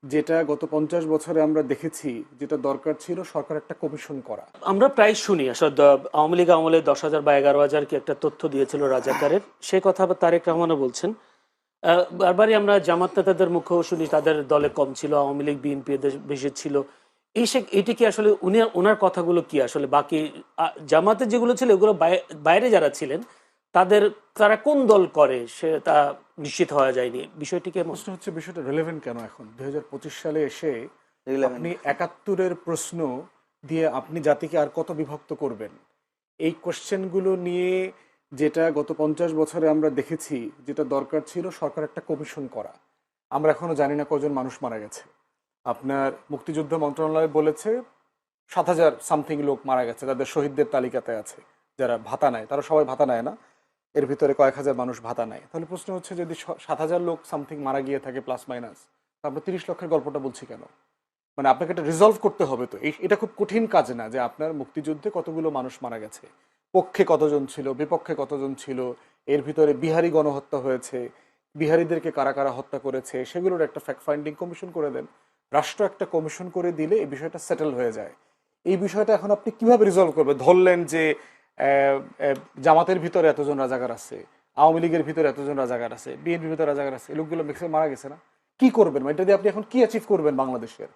যেটা গত 50 বছরে আমরা দেখেছি, যেটা দরকার ছিল সরকার একটা কমিশন করা। আমরা প্রায় শুনি আসলে আওয়ামী লীগ আমলে 10,000 বা 11,000 কি একটা তথ্য দিয়েছিল রাজাকারের, সে কথা আবার তারেক রহমানও বলছেন। বারবারই আমরা জামাত নেতাদের মুখেও শুনি তাদের দলে কম ছিল, আওয়ামী লীগ বিএনপি এদের বেশি ছিল। এটি কি আসলে ওনার কথাগুলো কি আসলে বাকি জামাতে যেগুলো ছিল এগুলো বাইরে যারা ছিলেন তাদের, তারা কোন দল করে সে তা নিশ্চিত হওয়া যায়নি। বিষয়টি কেমন? প্রশ্ন হচ্ছে বিষয়টা রেলেভেন্ট কেন এখন 2025 সালে এসে? রিলেভেন্ট। আপনি 71-এর প্রশ্ন দিয়ে আপনি জাতিকে আর কত বিভক্ত করবেন? এই কোশ্চেনগুলো নিয়ে যেটা গত 50 বছরে আমরা দেখেছি, যেটা দরকার ছিল সরকার একটা কমিশন করা। আমরা এখনো জানি না কজন মানুষ মারা গেছে। আপনার মুক্তিযুদ্ধ মন্ত্রণালয় বলেছে 7,000 সামথিং লোক মারা গেছে, তাদের শহীদদের তালিকাতে আছে। যারা ভাতা নেয় তারা সবাই ভাতা নেয় না, এর ভিতরে কয়েক হাজার মানুষ ভাতা নেয়। তাহলে প্রশ্ন হচ্ছে, যদি 7,000 লোক সামথিং মারা গিয়ে থাকে প্লাস মাইনাস, আমরা 30 লক্ষের গল্পটা বলছি কেন? মানে আপনাকে এটা রিজলভ করতে হবে। তো এটা খুব কঠিন কাজ না যে আপনার মুক্তিযুদ্ধে কতগুলো মানুষ মারা গেছে, পক্ষে কতজন ছিল, বিপক্ষে কতজন ছিল, এর ভিতরে বিহারি গণহত্যা হয়েছে, বিহারিদেরকে কারা কারা হত্যা করেছে, সেগুলোর একটা ফ্যাক্ট ফাইন্ডিং কমিশন করে দেন। রাষ্ট্র একটা কমিশন করে দিলে এই বিষয়টা সেটেল হয়ে যায়। এই বিষয়টা এখন আপনি কিভাবে রিজলভ করবেন? ধরলেন যে জামাতের ভিতরে এতজন রাজাকার আছে, আওয়ামী লীগের ভিতরে এতজন রাজাকার আছে, বিএনপির ভিতরে রাজাকার আছে, এই লোকগুলো ম্যাক্সিমাম মারা গেছে না। কি করবেন? এটা দিয়ে আপনি এখন কি অ্যাচিভ করবেন বাংলাদেশের?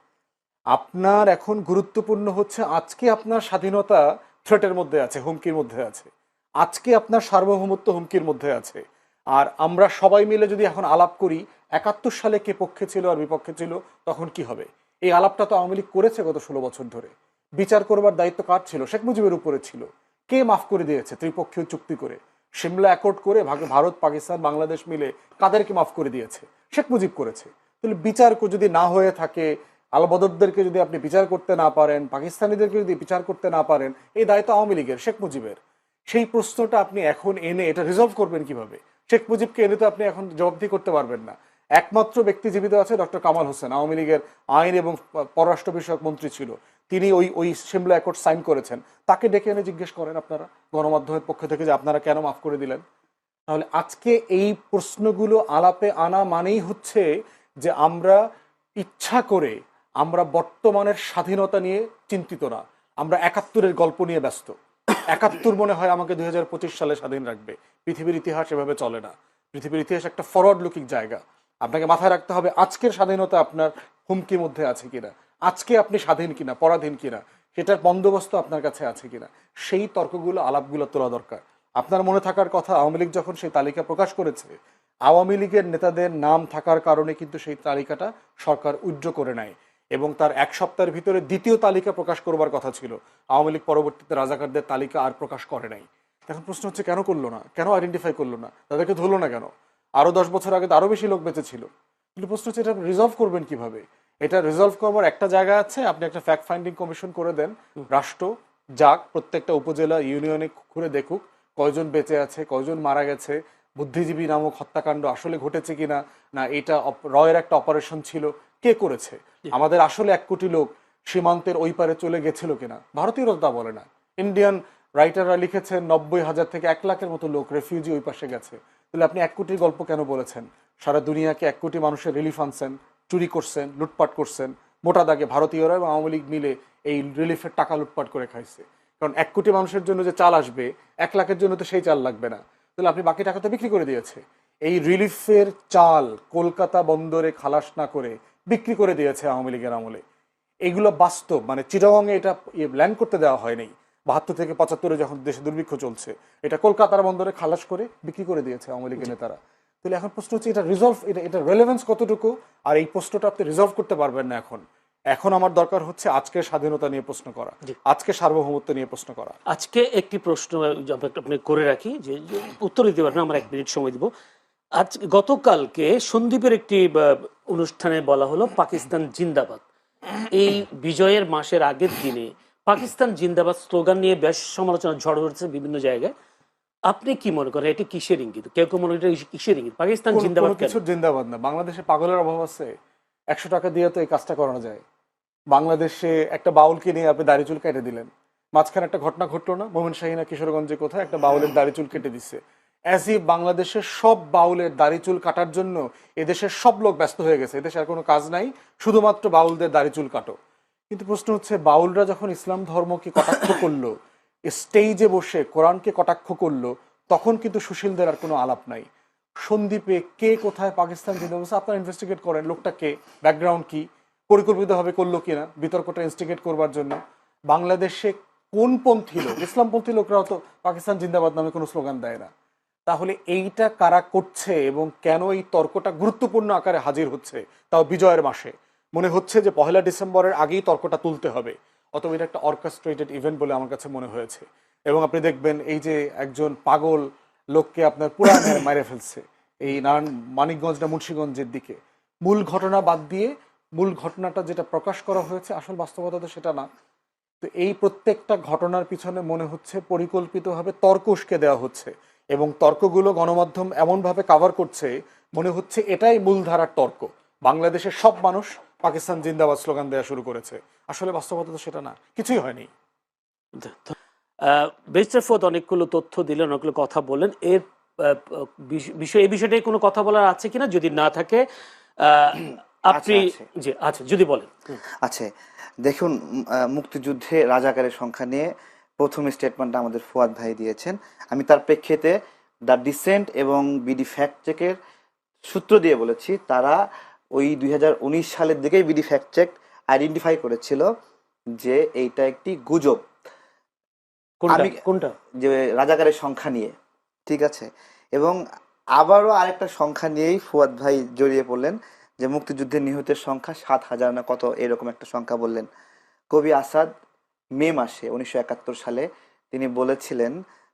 আপনার এখন গুরুত্বপূর্ণ হচ্ছে আজকে আপনার স্বাধীনতা থ্রেটের মধ্যে আছে, হুমকির মধ্যে আছে। আজকে আপনার সার্বভৌমত্ব হুমকির মধ্যে আছে। আর আমরা সবাই মিলে যদি এখন আলাপ করি 71 সালে কে পক্ষে ছিল আর বিপক্ষে ছিল, তখন কি হবে? এই আলাপটা তো আওয়ামী লীগ করেছে গত 16 বছর ধরে। বিচার করবার দায়িত্ব কার ছিল? শেখ মুজিবের উপরে ছিল। কে মাফ করে দিয়েছে ত্রিপক্ষীয় চুক্তি করে? সিমলা অ্যাকর্ড করে ভারত, পাকিস্তান, বাংলাদেশ মিলে কাদেরকে মাফ করে দিয়েছে? শেখ মুজিব করেছে। তাহলে বিচার যদি না হয়ে থাকে, আলবদরদেরকে যদি আপনি বিচার করতে না পারেন, পাকিস্তানিদেরকে যদি বিচার করতে না পারেন, এই দায়িত্ব আওয়ামী লীগের, শেখ মুজিবের। সেই প্রশ্নটা আপনি এখন এনে এটা রিজলভ করবেন কিভাবে? শেখ মুজিবকে এনে তো আপনি এখন জবাবদিহি করতে পারবেন না। একমাত্র ব্যক্তি জীবিত আছে ডক্টর কামাল হোসেন, আওয়ামী লীগের আইন এবং পররাষ্ট্র বিষয়ক মন্ত্রী ছিল। তিনি ওই সিমলা অ্যাকর্ড সাইন করেছেন। তাকে ডেকে এনে জিজ্ঞেস করেন আপনারা গণমাধ্যমের পক্ষ থেকে যে আপনারা কেন মাফ করে দিলেন। তাহলে আজকে এই প্রশ্নগুলো আলাপে আনা মানেই হচ্ছে যে আমরা ইচ্ছা করে আমরা বর্তমানের স্বাধীনতা নিয়ে চিন্তিত না, আমরা 71-এর গল্প নিয়ে ব্যস্ত। 71 মনে হয় আমাকে 2025 সালে স্বাধীন রাখবে। পৃথিবীর ইতিহাস এভাবে চলে না। পৃথিবীর ইতিহাস একটা ফরওয়ার্ড লুকিং জায়গা। আপনাকে মাথায় রাখতে হবে আজকের স্বাধীনতা আপনার হুমকির মধ্যে আছে কিনা, আজকে আপনি স্বাধীন কিনা, পরাধীন কিনা, সেটার বন্দোবস্ত আপনার কাছে আছে কিনা, সেই তর্কগুলো, আলাপগুলো তোলা দরকার। আপনার মনে থাকার কথা, আওয়ামী লীগ যখন সেই তালিকা প্রকাশ করেছে, আওয়ামী লীগের নেতাদের নাম থাকার কারণে কিন্তু সেই তালিকাটা সরকার উইথড্র করে নেয় এবং তার এক সপ্তাহের ভিতরে দ্বিতীয় তালিকা প্রকাশ করবার কথা ছিল। আওয়ামী লীগ পরবর্তীতে রাজাকারদের তালিকা আর প্রকাশ করে নাই। এখন প্রশ্ন হচ্ছে কেন করলো না, কেন আইডেন্টিফাই করলো না, তাদেরকে ধরলো না কেন? আরো 10 বছর আগে তো আরো বেশি লোক বেঁচে ছিল। কিন্তু প্রশ্ন হচ্ছে এটা রিজলভ করবেন কিভাবে? এটা রিজলভ করবার একটা জায়গা আছে, আপনি একটা ফ্যাক্ট ফাইন্ডিং কমিশন করে দেন। রাষ্ট্র যাক, প্রত্যেকটা উপজেলা ইউনিয়নে ঘুরে দেখুক কয়জন বেঁচে আছে, কয়জন মারা গেছে, বুদ্ধিজীবী নামক হত্যাকাণ্ড আসলে ঘটেছে কিনা, না এটা রয়ের একটা অপারেশন ছিল, কে করেছে, আমাদের আসলে 1 কোটি লোক সীমান্তের ওই পারে চলে গেছিল কিনা। ভারতীয়রা তা বলে না। ইন্ডিয়ান রাইটাররা লিখেছেন 90,000 থেকে 1 লাখের মতো লোক রেফিউজি ওই পাশে গেছে। তাহলে আপনি 1 কোটির গল্প কেন বলেছেন? সারা দুনিয়াকে 1 কোটি মানুষের রিলিফ আনছেন, চুরি করছেন, লুটপাট করছেন। মোটা দাগে ভারতীয়রা এবং আওয়ামী লীগ মিলে এই রিলিফের টাকা লুটপাট করে খাইছে। কারণ 1 কোটি মানুষের জন্য যে চাল আসবে, 1 লাখের জন্য তো সেই চাল লাগবে না। তাহলে আপনি বাকি টাকা তো বিক্রি করে দিয়েছে। এই রিলিফের চাল কলকাতা বন্দরে খালাস না করে বিক্রি করে দিয়েছে আওয়ামী লীগের আমলে। এগুলো বাস্তব। মানে চিটাগংয়ে এটা ল্যান্ড করতে দেওয়া হয়নি 72 থেকে 75-এ যখন দেশে দুর্ভিক্ষ চলছে, এটা কলকাতার বন্দরে খালাস করে বিক্রি করে দিয়েছে আওয়ামী লীগের নেতারা। তাহলে এখন প্রশ্ন হচ্ছে এটা রিজলভ, এটা রেলেভেন্স কতটুকু? আর এই প্রশ্নটা আপনি রিজলভ করতে পারবেন না এখন। এখন আমার দরকার হচ্ছে আজকের স্বাধীনতা নিয়ে প্রশ্ন করা, আজকে সার্বভৌমত্ব নিয়ে প্রশ্ন করা। আজকে একটি প্রশ্ন আপনি করে রাখি, যে উত্তর দিতে পারবেন, আমরা 1 মিনিট সময় দিব। আজ গতকালকে সন্দীপের একটি অনুষ্ঠানে বলা হলো পাকিস্তান জিন্দাবাদ। এই বিজয়ের মাসের আগের দিনে পাকিস্তান জিন্দাবাদ স্লোগান নিয়ে বেশ সমালোচনা ঝড় হচ্ছে বিভিন্ন জায়গায়। আপনি কি মনে করেন এটি কিসের ইঙ্গিত? কেউ কেউ মনে করেন এটা কিসের ইঙ্গিত? পাকিস্তান জিন্দাবাদ কোনো কিছুর জিন্দাবাদ না। বাংলাদেশে পাগলের অভাব আছে? 100 টাকা দিয়ে তো এই কাজটা করানো যায়। বাংলাদেশে একটা বাউলকে নিয়ে আপনি দাড়ি চুল কেটে দিলেন। মাঝখানে একটা ঘটনা ঘটলো না, মোমিন শাহীনা কিশোরগঞ্জে কোথায় একটা বাউলের দাড়ি চুল কেটে দিচ্ছে। অ্যাজ ই বাংলাদেশের সব বাউলের দাড়ি চুল কাটার জন্য এদেশের সব লোক ব্যস্ত হয়ে গেছে, এদেশে আর কোনো কাজ নাই, শুধুমাত্র বাউলদের দাড়ি চুল কাটো। কিন্তু প্রশ্ন হচ্ছে, বাউলরা যখন ইসলাম ধর্মকে কটাক্ষ করলো, স্টেজে বসে কোরআনকে কটাক্ষ করলো, তখন কিন্তু সুশীলদের আর কোনো আলাপ নাই। সন্দীপে কে কোথায় পাকিস্তান জিন্দাবাদ বলছে, আপনারা ইনভেস্টিগেট করেন, লোকটা কে, ব্যাকগ্রাউন্ড কি, পরিকল্পিতভাবে করলো কিনা বিতর্কটা ইনস্টিগেট করবার জন্য। বাংলাদেশে কোন পন্থী লোক, ইসলামপন্থী লোকরাও তো পাকিস্তান জিন্দাবাদ নামে কোনো স্লোগান দেয় না। তাহলে এইটা কারা করছে এবং কেন এই তর্কটা গুরুত্বপূর্ণ আকারে হাজির হচ্ছে, তাও বিজয়ের মাসে? মনে হচ্ছে যে 1 ডিসেম্বরের আগেই তর্কটা তুলতে হবে, অথবা এটা একটা অর্কেস্ট্রেটেড ইভেন্ট বলে আমার কাছে মনে হয়েছে। এবং আপনি দেখবেন এই যে একজন পাগল লোককে আপনার পুরা মেরে ফেলছে এই নারায়ণ মানিকগঞ্জ না মুন্সিগঞ্জের দিকে, মূল ঘটনা বাদ দিয়ে মূল ঘটনাটা যেটা প্রকাশ করা হয়েছে আসল বাস্তবতা তো সেটা না। তো এই প্রত্যেকটা ঘটনার পিছনে মনে হচ্ছে পরিকল্পিতভাবে তর্ক উস্কে দেওয়া হচ্ছে, এবং তর্কগুলো গণমাধ্যম এমনভাবে কাভার করছে মনে হচ্ছে এটাই মূলধারার তর্ক, বাংলাদেশের সব মানুষ পাকিস্তান জিন্দাবাদ স্লোগান দেওয়া শুরু করেছে। আসলে বাস্তবতা তো সেটা না, কিছুই হয়নি। ব্যারিস্টার ফোর্দ অনেকগুলো তথ্য দিলেন, অনেকগুলো কথা বললেন। এর এই বিষয়টাই কোনো কথা বলার আছে কিনা, যদি না থাকে আপনি জি আচ্ছা যদি বলেন। আচ্ছা, দেখুন, মুক্তিযুদ্ধে রাজাকারের সংখ্যা নিয়ে প্রথম স্টেটমেন্টটা আমাদের ফুয়াদ ভাই দিয়েছেন। আমি তার প্রেক্ষিতে দ্য ডিসেন্ট এবং বিডি ফ্যাক্ট চেকের সূত্র দিয়ে বলেছি, তারা ওই 2019 সালের দিকেই বিডি ফ্যাক্ট চেক আইডেন্টিফাই করেছিল যে এইটা একটি গুজব। কোনটা? যে রাজাকারের সংখ্যা নিয়ে, ঠিক আছে। এবং আবারও আরেকটা সংখ্যা নিয়েই ফুয়াদ ভাই জড়িয়ে পড়লেন, যে মুক্তিযুদ্ধে নিহতের সংখ্যা 7,000 না কত এরকম একটা সংখ্যা বললেন। কবি আসাদ মে মাসে 1971 সালে তিনি বলেছিলেন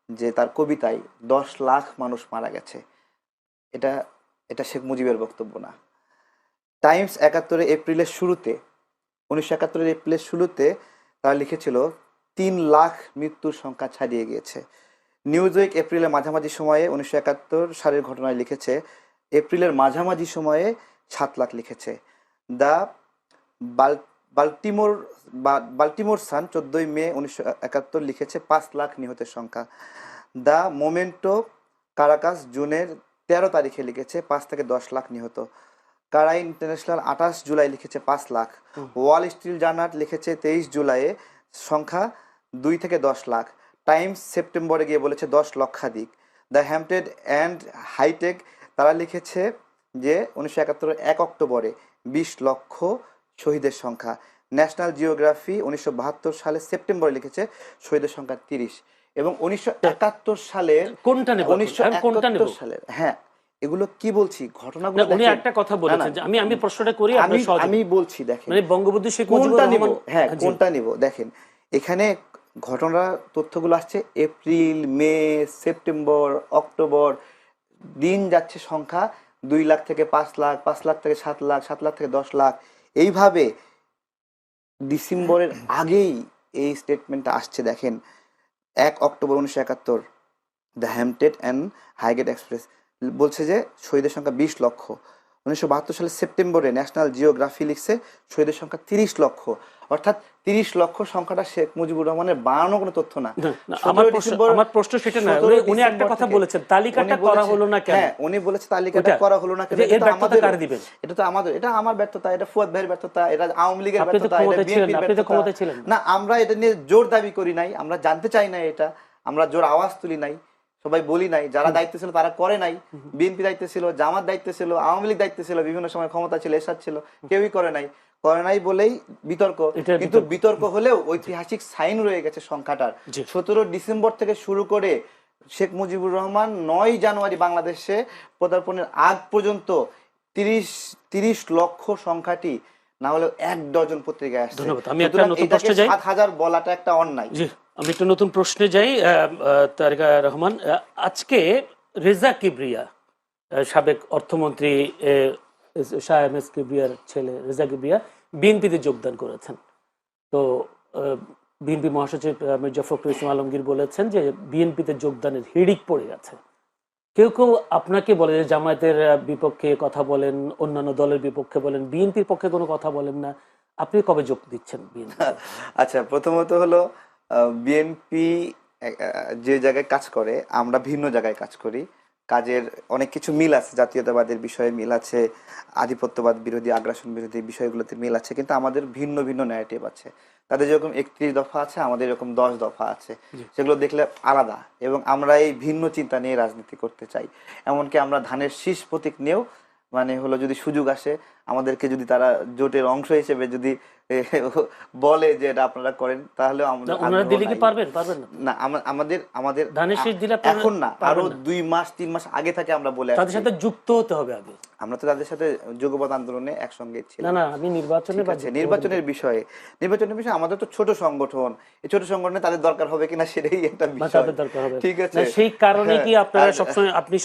যে তার কবিতায় 10 লাখ মানুষ মারা গেছে। এটা এটা শেখ মুজিবের বক্তব্য না। টাইমস 1971 এপ্রিলের শুরুতে তারা লিখেছিল 3 লাখ মৃত্যুর সংখ্যা ছাড়িয়ে গিয়েছে। নিউজউইক এপ্রিলের মাঝামাঝি সময়ে 1971 সালের ঘটনায় লিখেছে এপ্রিলের মাঝামাঝি সময়ে 7 লাখ লিখেছে। দ্য বাল্টিমোর সান 14 মে 1971 লিখেছে 5 লাখ নিহতের সংখ্যা। দ্য মোমেন্টো কারাকাস জুনের 13 তারিখে লিখেছে 5 থেকে 10 লাখ নিহত। কারাই ইন্টারন্যাশনাল 28 জুলাই লিখেছে 5 লাখ। ওয়াল স্ট্রিট জার্নাল লিখেছে 23 জুলাইয়ে সংখ্যা 2 থেকে 10 লাখ। টাইমস সেপ্টেম্বরে গিয়ে বলেছে 10 লক্ষাধিক। দ্য হ্যাম্পটেড অ্যান্ড হাইটেক তারা লিখেছে যে 1971 1 অক্টোবরে 20 লক্ষ শহীদের সংখ্যা। ন্যাশনাল জিওগ্রাফি 1972 সালে সেপ্টেম্বরে লিখেছে শহীদের সংখ্যা 30। এবং 1971 সালের কোনটা নেব? 1971 সালের, হ্যাঁ, এগুলো কি বলছি ঘটনাগুলো উনি একটা কথা বলেছেন যে আমি প্রশ্নটা করি, আমি বলছি, দেখেন মানে বঙ্গবন্ধু শেখ মুজিবুর রহমান, হ্যাঁ কোনটা নিব। দেখেন এখানে ঘটনা তথ্যগুলো আসছে এপ্রিল, মে, সেপ্টেম্বর, অক্টোবর, দিন যাচ্ছে সংখ্যা 2 লাখ থেকে 5 লাখ, 5 লাখ থেকে 7 লাখ, 7 লাখ থেকে 10 লাখ, এইভাবে ডিসেম্বরের আগেই এই স্টেটমেন্টটা আসছে। দেখেন 1 October 1971 the Hampstead and Highgate Express বলছে যে শহীদের সংখ্যা 20 লক্ষ। 1972 সালের সেপ্টেম্বরে ন্যাশনাল জিওগ্রাফি লিখছে শহীদের সংখ্যা 30 লক্ষ। অর্থাৎ 30 লক্ষ সংখ্যাটা শেখ মুজিবুর রহমানের বানানো কোনো তথ্য না। আমার প্রশ্ন সেটা না, উনি একটা কথা বলেছেন তালিকাটা করা হলো না কেন। হ্যাঁ, উনি বলেছে তালিকাটা করা হলো না কেন। এর ব্যর্থতা কার দিবেন? এটা তো আমাদের, এটা আমার ব্যর্থতা, এটা ফুয়াদ ভাইয়ের ব্যর্থতা, এটা আওয়ামী লীগের ব্যর্থতা, এটা বিএনপির ব্যর্থতা না। আমরা এটা নিয়ে জোর দাবি করি নাই, আমরা জানতে চাই না, এটা আমরা জোর আওয়াজ তুলি নাই, সবাই বলি নাই। যারা দায়িত্ব ছিল তারা করে নাই। বিএনপি দায়িত্ব ছিল, জামাত দায়িত্ব ছিল, আওয়ামী লীগ দায়িত্ব ছিল, বিভিন্ন সময় ক্ষমতা ছিল, এরশাদ ছিল, কেউই করে নাই বলেই বিতর্ক। কিন্তু বিতর্ক হলেও ঐতিহাসিক সাইন রয়ে গেছে সংখ্যাটার। 17 ডিসেম্বর থেকে শুরু করে শেখ মুজিবুর রহমান 9 জানুয়ারি বাংলাদেশে পদার্পণের আগ পর্যন্ত 30 লক্ষ সংখ্যাটি না হলেও 1 ডজন পত্রিকায় আসছে। আমি একটা নতুন প্রশ্নে যাই। 7,000 বলাটা একটা অন্যায়। আমি একটা নতুন প্রশ্নে যাই। তারেক রহমান, আজকে রেজা কিবরিয়া, সাবেক অর্থমন্ত্রী শাহ এম এস কিবরিয়ার ছেলে রেজা কিবরিয়া বিএনপিতে যোগদান করেছেন। তো বিএনপি মহাসচিব মির্জা ফখরুল ইসলাম আলমগীর বলেছেন যে বিএনপিতে যোগদানের হিড়িক পড়ে গেছে। কেউ কেউ আপনাকে বলে যে জামায়াতের বিপক্ষে কথা বলেন, অন্যান্য দলের বিপক্ষে বলেন, বিএনপির পক্ষে কোনো কথা বলেন না। আপনি কবে যোগ দিচ্ছেন বিএনপি? আচ্ছা, প্রথমত হলো বিএনপি যে জায়গায় কাজ করে, আমরা ভিন্ন জায়গায় কাজ করি। কাজের অনেক কিছু মিল আছে, জাতীয়তাবাদের বিষয়ে মিল আছে, আধিপত্যবাদ বিরোধী, আগ্রাসন বিরোধী বিষয়গুলোতে মিল আছে, কিন্তু আমাদের ভিন্ন ভিন্ন ন্যারেটিভ আছে। তাদের যেরকম 31 দফা আছে, আমাদের এরকম 10 দফা আছে, সেগুলো দেখলে আলাদা। এবং আমরা এই ভিন্ন চিন্তা নিয়ে রাজনীতি করতে চাই। এমনকি আমরা ধানের শীষ প্রতীক নিয়েও মানে হলো যদি সুযোগ আসে, আমাদেরকে যদি তারা জোটের অংশ হিসেবে যদি বলে যে এটা আপনারা করেন, তাহলে আমরা ওনারা দিলে কি পারবেন না? না, আমাদের আমাদের ধানের শীষ দিলে আপনারা এখন না, আরো পারবেন না? 2 মাস 3 মাস আগে থেকে আমরা বলে তাদের আসছি। সাথে যুক্ত হতে হবে আগে। আমরা তো তাদের সাথে যুগপৎ আন্দোলনে একসঙ্গে না ছিলাম। না, আমি নির্বাচনে ঠিক আছে, নির্বাচনের বিষয়ে আমাদের তো ছোট সংগঠন, এই ছোট সংগঠনে তাদের দরকার হবে কিনা সেটাই একটা বিষয়। তাদের দরকার হবে। ঠিক আছে, না, সেই কারণে কি হ্যাঁ, আপনারা আর-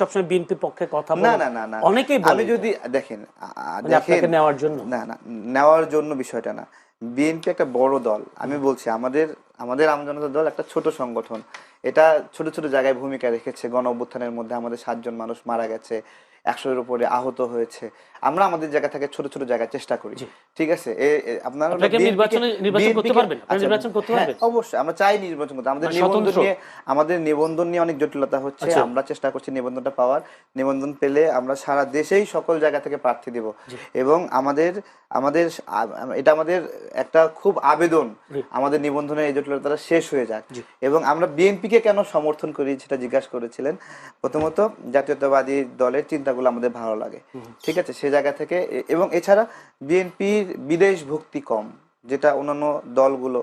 সবসময় বিএনপির পক্ষে কথা না বলেন? না না না, অনেকেই বলে আমি এটা। যদি দেখেন মানে আপনাকে নেওয়ার জন্য? না না, নেওয়ার জন্য বিষয়টা না। বিএনপি একটা বড় দল, আমি বলছি আমাদের আমাদের আমজনতা দল একটা ছোট সংগঠন। এটা ছোট ছোট জায়গায় ভূমিকা রেখেছে। গণ অভ্যুত্থানের মধ্যে আমাদের 7 জন মানুষ মারা গেছে, 100-এর উপরে আহত হয়েছে। আমরা আমাদের জায়গা থেকে ছোট ছোট জায়গায় চেষ্টা করি। ঠিক আছে, আপনারা আপনাকে নির্বাচন করতে পারবেন? আপনি নির্বাচন করতে পারবেন? অবশ্যই আমরা চাই নির্বাচন করতে। আমাদের মানে নিবন্ধন স্বতন্ত্র? নিয়ে অনেক জটিলতা হচ্ছে। আচ্ছা। আমরা চেষ্টা করছি নিবন্ধনটা পাওয়ার। নিবন্ধন পেলে আমরা সারা দেশেই সকল জায়গা থেকে প্রার্থী দেব। এবং আমাদের আমাদের এটা আমাদের একটা খুব আবেদন, আমাদের নিবন্ধনের এই জটিলতাটা শেষ হয়ে যাক। এবং আমরা বিএনপিকে কেন সমর্থন করি সেটা জিজ্ঞাসা করেছিলেন। প্রথমত জাতীয়তাবাদী দলের চিন্তাগুলো আমাদের ভালো লাগে, ঠিক আছে, সে জায়গা থেকে। এবং এছাড়া বিএনপির বিদেশ ভক্তি কম, যেটা অন্যান্য দলগুলো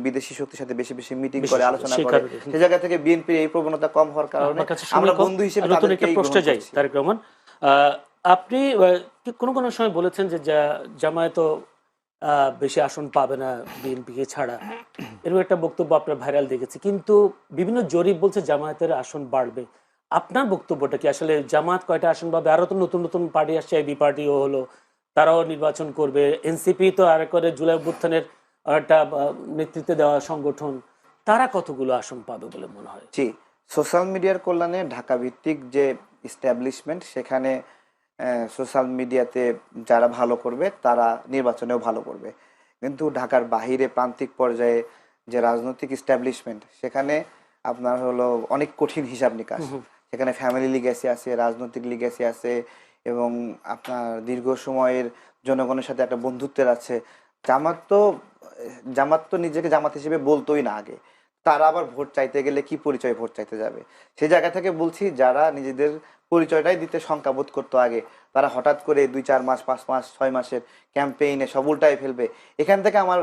বিদেশি শক্তির সাথে বেশি বেশি মিটিং করে, আলোচনা করে, সে জায়গা থেকে বিএনপির এই প্রবণতা কম হওয়ার কারণে আমরা বন্ধু হিসেবে নতুন একটা তাদেরকেই প্রশ্নে গ্রহণ যাই। করছি। তারেক রহমান, আপনি কোন কোন সময় বলেছেন যে জামায়াত বেশি আসন পাবে না বিএনপিকে ছাড়া, এরকম একটা বক্তব্য আপনার ভাইরাল দেখেছি। কিন্তু বিভিন্ন জরিপ বলছে জামায়াতের আসন বাড়বে। আপনার বক্তব্যটা কি? আসলে জামাত কয়টা আসন পাবে? আরো তো নতুন নতুন পার্টি আসছে, এবি পার্টিও হলো, তারাও নির্বাচন করবে। এনসিপি তো আর করে জুলাই অভ্যুত্থানের একটা নেতৃত্বে দেওয়া সংগঠন, তারা কতগুলো আসন পাবে বলে মনে হয়? জি, সোশ্যাল মিডিয়ার কল্যাণে ঢাকা ভিত্তিক যে ইস্টাবলিশমেন্ট, সেখানে সোশ্যাল মিডিয়াতে যারা ভালো করবে তারা নির্বাচনেও ভালো করবে। কিন্তু ঢাকার বাহিরে প্রান্তিক পর্যায়ে যে রাজনৈতিক ইস্টাবলিশমেন্ট, সেখানে আপনার হলো অনেক কঠিন হিসাব নিকাশ। সেখানে ফ্যামিলি লিগ্যাসি আছে, রাজনৈতিক লিগ্যাসি আছে, এবং আপনার দীর্ঘ সময়ের জনগণের সাথে একটা বন্ধুত্বের আছে। জামাত তো নিজেকে জামাত হিসেবে বলতোই না আগে। তারা আবার ভোট চাইতে গেলে কি পরিচয় ভোট চাইতে যাবে? সেই জায়গা থেকে বলছি, যারা নিজেদের পরিচয়টাই দিতে শঙ্কাবোধ করতো আগে, তারা হঠাৎ করে 2-4 মাস, 5 মাস, 6 মাসের ক্যাম্পেইনে সব উল্টায় ফেলবে। এখান থেকে আমার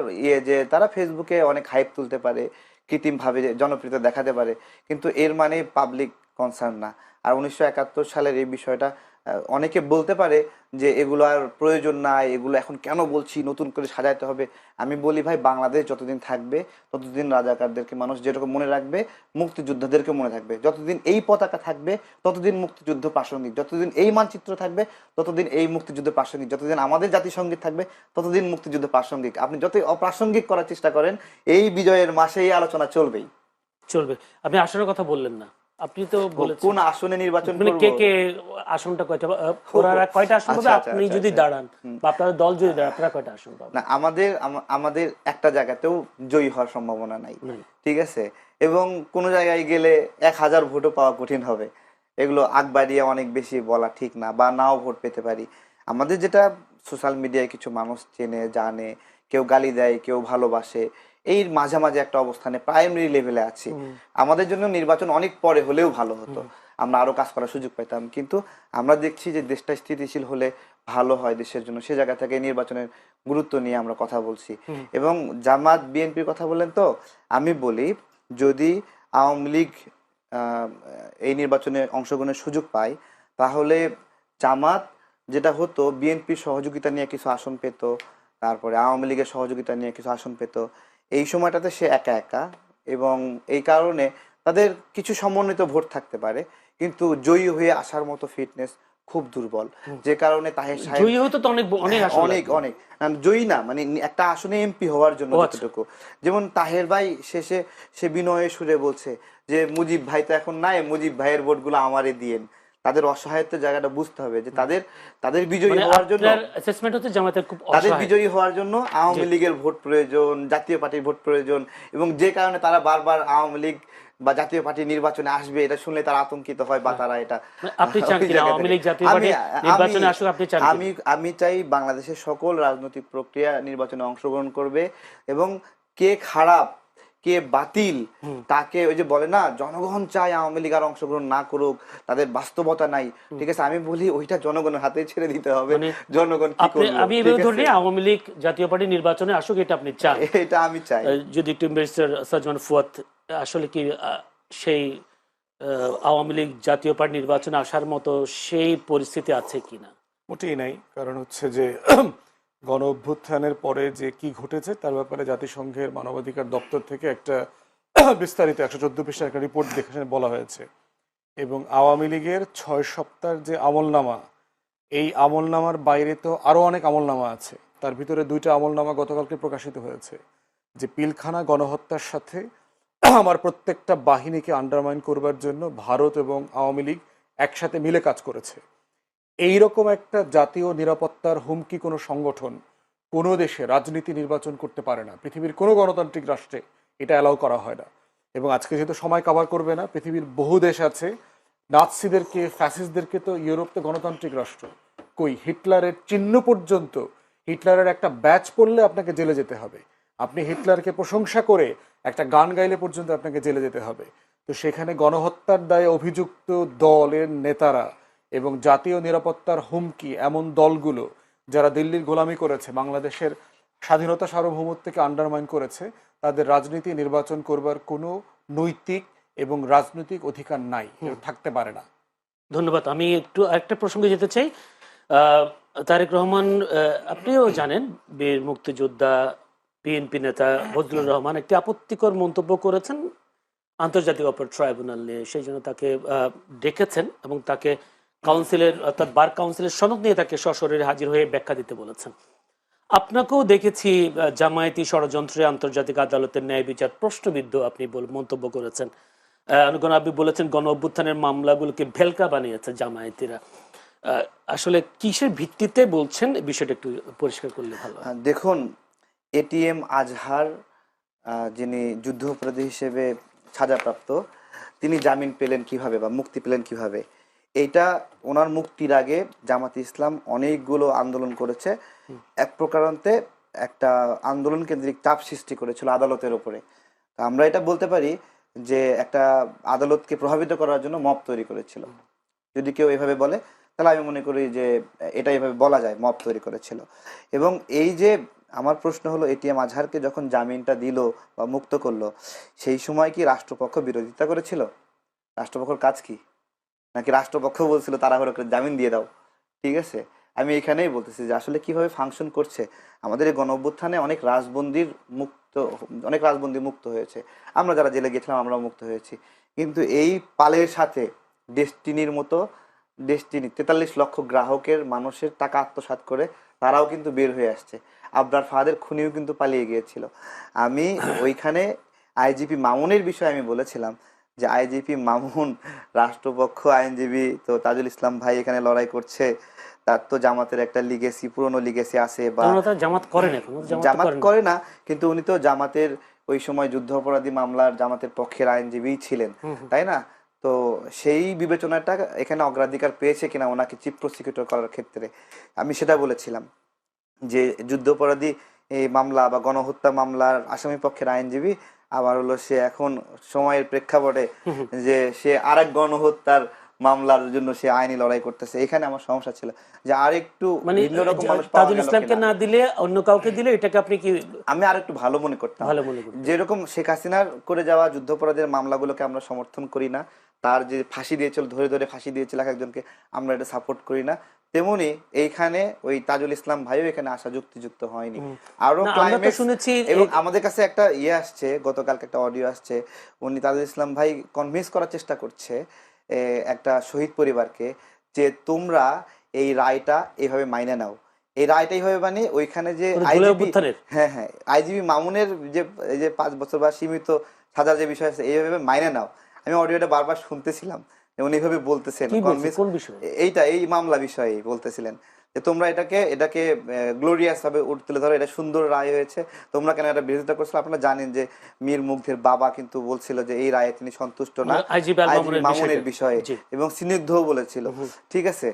যে তারা ফেসবুকে অনেক হাইপ তুলতে পারে, কৃত্রিমভাবে জনপ্রিয়তা দেখাতে পারে, কিন্তু এর মানে পাবলিক কনসার্ন না। আর 1971 সালের এই বিষয়টা অনেকে বলতে পারে যে এগুলো আর প্রয়োজন নাই, এগুলো এখন কেন বলছি, নতুন করে সাজাইতে হবে। আমি বলি ভাই, বাংলাদেশ যতদিন থাকবে ততদিন রাজাকারদেরকে মানুষ যেরকম মনে রাখবে, মুক্তিযোদ্ধাদেরকে মনে থাকবে। যতদিন এই পতাকা থাকবে ততদিন মুক্তিযুদ্ধ প্রাসঙ্গিক, যতদিন এই মানচিত্র থাকবে ততদিন এই মুক্তিযুদ্ধ প্রাসঙ্গিক, যতদিন আমাদের জাতিসংগীত থাকবে ততদিন মুক্তিযুদ্ধ প্রাসঙ্গিক। আপনি যতই অপ্রাসঙ্গিক করার চেষ্টা করেন, এই বিজয়ের মাসে এই আলোচনা চলবেই। চলবে। আপনি আসনের কথা বললেন না, আপনি তো বলেছেন কোন আসনে নির্বাচন মানে করব? কে কে আসনটা কয়টা, ওনারা কয়টা আসন পাবে? আচ্ছা, আপনি আচ্ছা, যদি আচ্ছা। দাঁড়ান বা আপনার দল যদি দাঁড়ান, আপনারা কয়টা আসন পাবেন? না, আমাদের একটা জায়গাতেও জয়ী হওয়ার সম্ভাবনা নাই, ঠিক আছে। এবং কোন জায়গায় গেলে 1000 ভোটও পাওয়া কঠিন হবে। এগুলো আগ বাড়িয়ে অনেক বেশি বলা ঠিক না, বা নাও ভোট পেতে পারি। আমাদের যেটা সোশ্যাল মিডিয়ায় কিছু মানুষ চেনে জানে, কেউ গালি দেয়, কেউ ভালোবাসে, এই মাঝামাঝি একটা অবস্থানে প্রাইমারি লেভেলে আছি। আমাদের জন্য নির্বাচন অনেক পরে হলেও ভালো হতো, আমরা আরো কাজ করার সুযোগ পেতাম। কিন্তু আমরা দেখছি যে দেশটা স্থিতিশীল হলে ভালো হয় দেশের জন্য, সে জায়গা থেকে নির্বাচনের গুরুত্ব নিয়ে আমরা কথা বলছি। এবং জামাত বিএনপির কথা বললেন, তো আমি বলি, যদি আওয়ামী লীগ এই নির্বাচনে অংশগ্রহণের সুযোগ পায়, তাহলে জামাত যেটা হতো, বিএনপির সহযোগিতা নিয়ে কিছু আসন পেত, তারপরে আওয়ামী লীগের সহযোগিতা নিয়ে কিছু আসন পেত। এই সময়টাতে সে একা একা, এবং এই কারণে তাদের কিছু সমন্বিত ভোট থাকতে পারে, কিন্তু জয়ী হয়ে আসার মতো ফিটনেস খুব দুর্বল। যে কারণে তাহের সাহেব জয়ী হতে তো অনেক অনেক আসন অনেক লাগবে। অনেক জয়ী না, মানে একটা আসনে এমপি হওয়ার জন্য ও আচ্ছা। যতটুকু। যেমন তাহের ভাই শেষে সে বিনয়ের সুরে বলছে যে মুজিব ভাই তো এখন নাই, মুজিব ভাইয়ের ভোটগুলো আমারে দিয়েন। তাদের অসহায়ত্বের জায়গাটা বুঝতে হবে, যে তাদের তাদের বিজয়ী মানে হওয়ার জন্য, আপনার অ্যাসেসমেন্ট হচ্ছে জামাতের খুব তাদের অসহায়। বিজয়ী হওয়ার জন্য আওয়ামী জি। লীগের ভোট প্রয়োজন, জাতীয় পার্টির ভোট প্রয়োজন, এবং যে কারণে তারা বারবার আওয়ামী লীগ বা জাতীয় পার্টি নির্বাচনে আসবে এটা শুনলে তারা আতঙ্কিত হয়, বা হ্যাঁ। তারা এটা মানে আপনি চান ওই কিনা জায়গা আওয়ামী থেকে। লীগ জাতীয় আমি পার্টি আমি নির্বাচনে আসুক, আপনি চান আমি কিনা? আমি চাই বাংলাদেশের সকল রাজনৈতিক প্রক্রিয়া নির্বাচনে অংশগ্রহণ করবে, এবং কে খারাপ কে বাতিল হুম। তাকে, ওই যে বলে না জনগণ চায় আওয়ামী লীগ আর অংশগ্রহণ না করুক, তাদের বাস্তবতা নাই, ঠিক আছে, আমি বলি ওইটা জনগণের হাতে ছেড়ে দিতে হবে, মানে জনগণ কি আপনি, করলো, আমি ঠিক এভাবে ধরে আছে, নিই আওয়ামী লীগ জাতীয় পার্টি নির্বাচনে আসুক, এটা আপনি চান। এটা আমি চাই। যদি একটু ব্যারিস্টার সাজমান ফুয়াদ, আসলে কি সেই আওয়ামী লীগ জাতীয় পার্টি নির্বাচনে আসার মতো সেই পরিস্থিতি আছে কিনা? মোটেই নাই। কারণ হচ্ছে যে গণ অভ্যুত্থানের পরে যে কি ঘটেছে তার ব্যাপারে জাতিসংঘের মানবাধিকার দপ্তর থেকে একটা বিস্তারিত 114 পৃষ্ঠার একটা রিপোর্ট দেখে বলা হয়েছে, এবং আওয়ামী লীগের 6 সপ্তাহের যে আমলনামা, এই আমলনামার বাইরে তো আরও অনেক আমলনামা আছে। তার ভিতরে 2টা আমলনামা গতকালকে প্রকাশিত হয়েছে, যে পিলখানা গণহত্যার সাথে আমার প্রত্যেকটা বাহিনীকে আন্ডারমাইন করবার জন্য ভারত এবং আওয়ামী লীগ একসাথে মিলে কাজ করেছে। এইরকম একটা জাতীয় নিরাপত্তার হুমকি কোনো সংগঠন কোনো দেশে রাজনীতি নির্বাচন করতে পারে না। পৃথিবীর কোনো গণতান্ত্রিক রাষ্ট্রে এটা অ্যালাউ করা হয় না। এবং আজকে যেহেতু সময় কভার করবে না, পৃথিবীর বহু দেশ আছে, নাৎসিদেরকে ফ্যাসিস্টদেরকে তো ইউরোপ তো গণতান্ত্রিক রাষ্ট্র, কই হিটলারের চিহ্ন পর্যন্ত, হিটলারের একটা ব্যাচ পড়লে আপনাকে জেলে যেতে হবে, আপনি হিটলারকে প্রশংসা করে একটা গান গাইলে পর্যন্ত আপনাকে জেলে যেতে হবে। তো সেখানে গণহত্যার দায়ে অভিযুক্ত দলের নেতারা এবং জাতীয় নিরাপত্তার হুমকি এমন দলগুলো যারা দিল্লির গোলামি করেছে, বাংলাদেশের স্বাধীনতা সার্বভৌমত্বকে আন্ডারমাইন করেছে, তাদের রাজনীতি নির্বাচন করবার কোনো নৈতিক এবং রাজনৈতিক অধিকার নাই, এটা থাকতে পারে না। ধন্যবাদ। আমি একটু আরেকটা প্রসঙ্গে যেতে চাই। তারেক রহমান, আপনিও জানেন, বীর মুক্তিযোদ্ধা বিএনপি নেতা ফজলুর রহমান একটি আপত্তিকর মন্তব্য করেছেন আন্তর্জাতিক অপরাধ ট্রাইব্যুনাল নিয়ে। সেই জন্য তাকে ডেকেছেন এবং তাকে কাউন্সিলের, অর্থাৎ বার কাউন্সিলের সনদ নিয়ে তাকে সশরীরে হাজির হয়ে ব্যাখ্যা দিতে বলেছেন। আপনাকেও দেখেছি জামায়াতি ষড়যন্ত্রে আন্তর্জাতিক আদালতের ন্যায় বিচার প্রশ্নবিদ্ধ আপনি মন্তব্য করেছেন। আপনি বলেছেন গণ অভ্যুত্থানের মামলাগুলোকে ভেলকা বানিয়েছে জামায়াতিরা। আসলে কিসের ভিত্তিতে বলছেন, বিষয়টা একটু পরিষ্কার করলে ভালো হয়। দেখুন, এটিএম আজহার যিনি যুদ্ধাপরাধী হিসেবে সাজাপ্রাপ্ত, তিনি জামিন পেলেন কিভাবে বা মুক্তি পেলেন কিভাবে? এইটা ওনার মুক্তির আগে জামাতে ইসলাম অনেকগুলো আন্দোলন করেছে, এক প্রকারান্তে একটা আন্দোলন কেন্দ্রিক চাপ সৃষ্টি করেছিল আদালতের ওপরে। তা আমরা এটা বলতে পারি যে একটা আদালতকে প্রভাবিত করার জন্য মব তৈরি করেছিল। যদি কেউ এভাবে বলে তাহলে আমি মনে করি যে এটা এভাবে বলা যায়, মব তৈরি করেছিল। এবং এই যে আমার প্রশ্ন হলো, এটিএম আজহারকে যখন জামিনটা দিল বা মুক্ত করলো, সেই সময় কি রাষ্ট্রপক্ষ বিরোধিতা করেছিল? রাষ্ট্রপক্ষের কাজ কি? নাকি রাষ্ট্রপক্ষ বলছিল তাড়াহুড়ো করে জামিন দিয়ে দাও? ঠিক আছে, আমি এখানেই বলতেছি যে আসলে কিভাবে ফাংশন করছে আমাদের এই গণ অভ্যুত্থানে। অনেক রাজবন্দী মুক্ত হয়েছে, আমরা যারা জেলে গেছিলাম আমরাও মুক্ত হয়েছি, কিন্তু এই পালের সাথে ডেস্টিনির মতো, ডেস্টিনি 43 লক্ষ গ্রাহকের মানুষের টাকা আত্মসাৎ করে তারাও কিন্তু বের হয়ে আসছে। আবরার ফাহাদের খুনিও কিন্তু পালিয়ে গিয়েছিল। আমি ওইখানে আইজিপি মামুনের বিষয়ে আমি বলেছিলাম যে আইজিপি মামুন, রাষ্ট্রপক্ষ, আইনজীবী তো তাজুল ইসলাম ভাই এখানে লড়াই করছে, তার তো জামাতের একটা লিগেসি, পুরনো লিগেসি আছে, বা জামাত করেন, এখন জামাত করে না, কিন্তু উনি তো জামাতের ওই সময় যুদ্ধ অপরাধী মামলার জামাতের পক্ষের আইনজীবী ছিলেন, তাই না? তো সেই বিবেচনাটা এখানে অগ্রাধিকার পেয়েছে কিনা ওনাকে চিফ প্রসিকিউটর করার ক্ষেত্রে, আমি সেটা বলেছিলাম যে যুদ্ধাপরাধী এই মামলা বা গণহত্যা মামলার আসামি পক্ষের আইনজীবী, আবার হলো সে এখন সময়ের প্রেক্ষাপটে যে সে আরেক গণহত্যার মামলার জন্য সে আইনি লড়াই করতেছে। এখানে আমার সমস্যা ছিল যে আরেকটু ভিন্ন রকম মানুষ পাওয়া তাজুল গেল ইসলামকে কিনা। না দিলে অন্য কাউকে দিলে এটাকে আপনি কি আমি আরেকটু ভালো মনে করতাম। ভালো মনে করেন? যেরকম শেখ হাসিনার করে যাওয়া যুদ্ধাপরাধের মামলাগুলোকে আমরা সমর্থন করি না, তার যে ফাঁসি দিয়েছিল, ধরে ধরে ফাঁসি দিয়েছিল এক একজনকে, আমরা এটা সাপোর্ট করি না, তেমনি এইখানে ওই তাজুল ইসলাম ভাইও এখানে আসা যুক্তিযুক্ত হয়নি। আরো ক্লাইম্যাক্স, শুনেছি এবং আমাদের কাছে একটা আসছে, গতকালকে একটা অডিও আসছে, উনি তাজুল ইসলাম ভাই কনভিন্স করার চেষ্টা করছে একটা শহীদ পরিবারকে যে তোমরা এই রায়টা এইভাবে মাইনে নাও। এই রায়টা এইভাবে মানে ওইখানে যে আইজিপি, হ্যাঁ হ্যাঁ, আইজিপি মামুনের যে এই যে 5 বছর বা সীমিত সাজার যে বিষয় আছে এইভাবে মাইনে নাও। আমি অডিওটা বারবার শুনতেছিলাম উনি এইভাবে বলতেছেন কি বলছে, কোন বিষয়ে? এই মামলা বিষয়ে বলতেছিলেন যে তোমরা এটাকে গ্লোরিয়াস ভাবে তুলে ধরো, এটা সুন্দর রায় হয়েছে, তোমরা কেন এটা বিরোধিতা করছো? আপনারা জানেন যে মীর মুগ্ধের বাবা কিন্তু বলছিল যে এই রায়ে তিনি সন্তুষ্ট না আইজিপি আল আইজিপি মামুনের বিষয়ে, এবং স্নিগ্ধও বলেছিল। ঠিক আছে,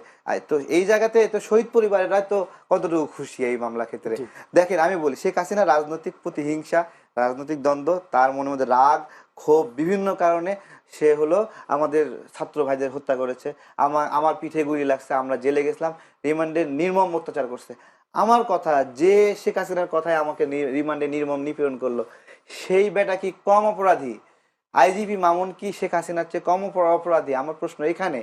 তো এই জায়গাতে তো শহীদ পরিবারেরা তো কতটুকু খুশি এই মামলা ক্ষেত্রে। দেখেন আমি বলি, শেখ হাসিনা রাজনৈতিক প্রতিহিংসা, রাজনৈতিক দ্বন্দ্ব, তার মনের মধ্যে রাগ ক্ষোভ বিভিন্ন কারণে সে হলো আমাদের ছাত্র ভাইদের হত্যা করেছে, আমার পিঠে গুলি লাগছে, আমরা জেলে গেছিলাম, রিমান্ডে নির্মম অত্যাচার করছে। আমার কথা, যে শেখ হাসিনার কথায় আমাকে রিমান্ডে নির্মম নিপীড়ন করলো, সেই বেটা কি কম অপরাধী? আইজিপি মামুন কি শেখ হাসিনার চেয়ে কম অপরাধী? আমার প্রশ্ন এখানে,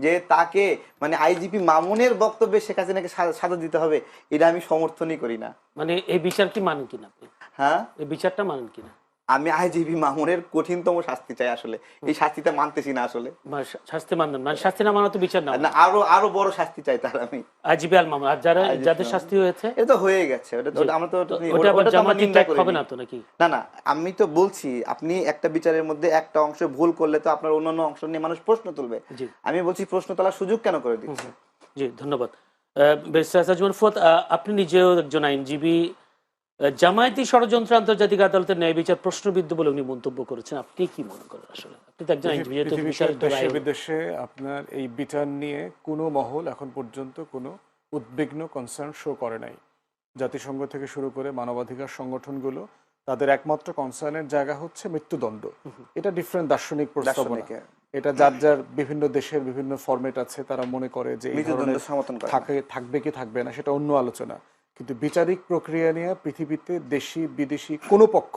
যে তাকে মানে আইজিপি মামুনের বক্তব্যে শেখ হাসিনাকে সাজা দিতে হবে, এটা আমি সমর্থনই করি না। মানে এই বিচার কি মানেন কিনা আপনি? হ্যাঁ, এই বিচারটা মানেন কিনা? আমি আইজিপি মামুনের কঠিনতম শাস্তি চাই, আসলে এই শাস্তিটা মানতেছি না আসলে। শাস্তি মানবেন, মানে শাস্তি না মানা তো বিচার না, না, আরো বড় শাস্তি চাই তার আমি। আইজিপি আল মামুন আর যাদের শাস্তি হয়েছে, এটা তো হয়ে গেছে, আমরা তো ওটা আবার জামাতি ত্যাগ হবে না তো নাকি? না, আমি তো বলছি আপনি একটা বিচারের মধ্যে একটা অংশ ভুল করলে তো আপনার অন্যান্য অংশ নিয়ে মানুষ প্রশ্ন তুলবে। আমি বলছি প্রশ্ন তোলার সুযোগ কেন করে দিচ্ছে? জি, ধন্যবাদ। আপনি নিজেও একজন আইনজীবী। জামায়াতি ষড়যন্ত্র আন্তর্জাতিক আদালতের ন্যায় বিচার প্রশ্নবিদ্ধ বলে উনি মন্তব্য করেছেন, আপনি কি মনে করেন? আসলে আপনি তো একজন আইনজীবী, দেশে বিদেশে আপনার এই বিচার নিয়ে কোনো মহল এখন পর্যন্ত কোনো উদ্বিগ্ন কনসার্ন শো করে নাই। জাতিসংঘ থেকে শুরু করে মানবাধিকার সংগঠনগুলো তাদের একমাত্র কনসার্নের জায়গা হচ্ছে মৃত্যুদণ্ড। এটা ডিফারেন্ট দার্শনিক প্রস্তাবনা, এটা যার যার বিভিন্ন দেশের বিভিন্ন ফরম্যাট আছে, তারা মনে করে যে এই ধরনের থাকবে কি থাকবে না সেটা অন্য আলোচনা। কিন্তু বিচারিক প্রক্রিয়া নিয়ে পৃথিবীতে দেশি বিদেশি কোনো পক্ষ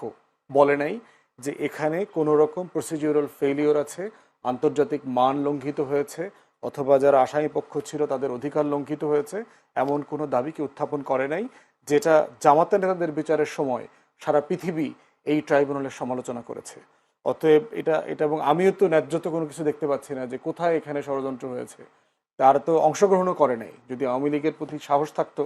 বলে নাই যে এখানে কোনো রকম প্রসিডিউরাল ফেলিওর আছে, আন্তর্জাতিক মান লঙ্ঘিত হয়েছে, অথবা যারা আসামি পক্ষ ছিল তাদের অধিকার লঙ্ঘিত হয়েছে, এমন কোনো দাবিকে উত্থাপন করে নাই, যেটা জামাতের নেতাদের বিচারের সময় সারা পৃথিবী এই ট্রাইব্যুনালের সমালোচনা করেছে। অতএব এটা এবং আমিও তো ন্যায্য তো কোনো কিছু দেখতে পাচ্ছি না যে কোথায় এখানে ষড়যন্ত্র হয়েছে। তারা তো অংশগ্রহণও করে নাই। যদি আওয়ামী লীগের প্রতি সাহস থাকতো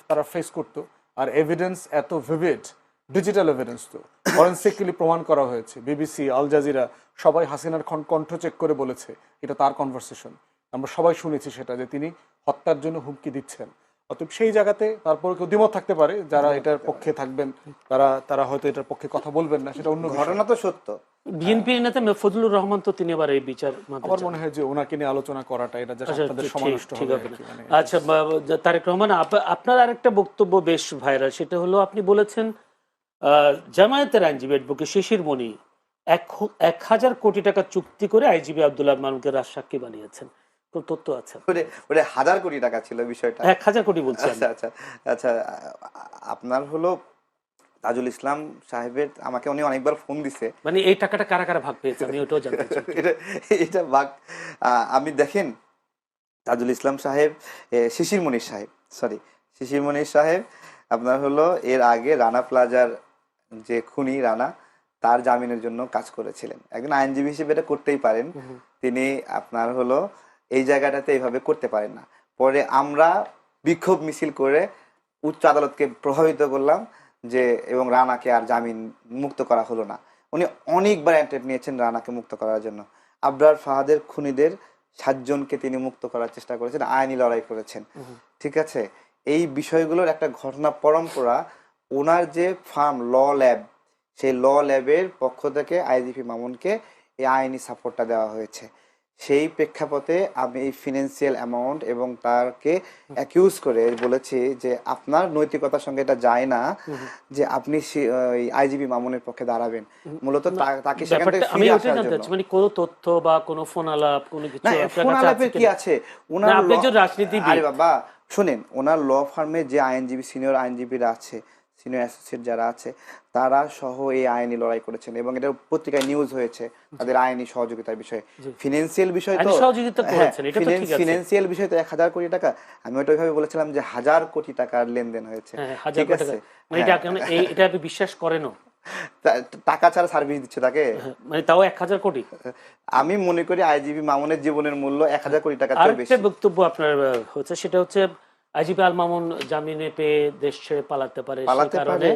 তারা ফেস করতো। আর এভিডেন্স এত ভিভিড, ডিজিটাল এভিডেন্স তো ফরেন্সিক্যালি প্রমাণ করা হয়েছে, বিবিসি, আল জাজিরা সবাই হাসিনার কণ্ঠ চেক করে বলেছে এটা তার কনভারসেশন, আমরা সবাই শুনেছি সেটা, যে তিনি হত্যার জন্য হুমকি দিচ্ছেন। অতএব সেই জায়গাতে তারপরে কেউ দ্বিমত থাকতে পারে, যারা এটার পক্ষে থাকবেন তারা হয়তো এটার পক্ষে কথা বলবেন না, সেটা অন্য ঘটনা তো সত্য। বিএনপি নেতা ফজলুর রহমান তো তিনি আবার এই বিচার, আমার মনে হয় যে ওনাকে নিয়ে আলোচনা করাটা এটা যে আপনাদের সমানষ্ট হবে। আচ্ছা তারেক রহমান, আপনার আরেকটা বক্তব্য বেশ ভাইরাল, সেটা হলো আপনি বলেছেন জামায়াতের আইনজীবী অ্যাডভোকেট শিশির মনি 1,000 কোটি টাকা চুক্তি করে আইজিবি আব্দুল্লাহ মামুনকে রাজসাক্ষী বানিয়েছেন, কোন তথ্য আছে? ওরে 1000 কোটি টাকা ছিল বিষয়টা। 1000 কোটি বলছেন? আচ্ছা, আপনার হলো তাজুল ইসলাম সাহেবের, আমাকে উনি অনেকবার ফোন দিছে, মানে এই টাকাটা কারা কারা ভাগ পেয়েছে আমি ওটাও জানতে চাই। এটা ভাগ আমি দেখেন, তাজুল ইসলাম সাহেব, শিশির মনির সাহেব আপনার হলো এর আগে রানা প্লাজার যে খুনি রানা, তার জামিনের জন্য কাজ করেছিলেন। একজন আইনজীবী হিসেবে এটা করতেই পারেন, তিনি আপনার হলো এই জায়গাটাতে এইভাবে করতে পারেন না। পরে আমরা বিক্ষোভ মিছিল করে উচ্চ আদালতকে প্রভাবিত করলাম যে, এবং রানাকে আর জামিন মুক্ত করা হলো না। উনি অনেকবার অ্যাটেম্প্ট নিয়েছেন রানাকে মুক্ত করার জন্য। আবরার ফাহাদের খুনিদের 7 জনকে তিনি মুক্ত করার চেষ্টা করেছেন, আইনি লড়াই করেছেন। ঠিক আছে, এই বিষয়গুলোর একটা ঘটনা পরম্পরা, ওনার যে ফার্ম ল ল্যাব, সেই ল ল্যাবের পক্ষ থেকে আইজিপি মামুনকে এই আইনি সাপোর্টটা দেওয়া হয়েছে। সেই প্রেক্ষাপটে আমি এই ফিনান্সিয়াল অ্যামাউন্ট এবং তাকে অ্যাকিউজ করে বলেছি যে আপনার নৈতিকতার সঙ্গে এটা যায় না যে আপনি আইজিপি মামুনের পক্ষে দাঁড়াবেন। মূলত তাকে সেখান থেকে ফিরে আসার জন্য, মানে কোনো তথ্য বা কোনো ফোন আলাপ কোনো কিছু না, ফোন আলাপের কি আছে? ওনার রাজনীতিবিদ, আরে বাবা শুনেন, ওনার ল ফার্মে যে আইনজীবী, সিনিয়র আইনজীবীরা আছে, সিনিয়র অ্যাসোসিয়েট যারা আছে, তারা সহ এই আইনি লড়াই করেছেন এবং এটা পত্রিকায় নিউজ হয়েছে তাদের আইনি সহযোগিতার বিষয়ে। ফিনান্সিয়াল বিষয় তো ফিনান্সিয়াল বিষয় তো 1000 কোটি টাকা। আমি ওটা ওইভাবে বলেছিলাম যে 1000 কোটি টাকার লেনদেন হয়েছে। ঠিক আছে, এটা আপনি বিশ্বাস করেন? টাকা ছাড়া সার্ভিস দিচ্ছে তাকে, মানে তাও 1000 কোটি। আমি মনে করি আইজিবি মামুনের জীবনের মূল্য 1000 কোটি টাকা চেয়ে বেশি। আরেকটা বক্তব্য আপনার হচ্ছে, সেটা হচ্ছে আইজিপি আল মামুন জামিনে পেয়ে দেশ ছেড়ে পালাতে পারে, সেই কারণে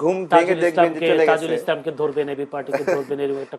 ঘুম ভেঙে দেখবেন যে চলে গেছে। তাজুল ইসলামকে ধরবেন, এবি পার্টিকে ধরবেন, এরকম একটা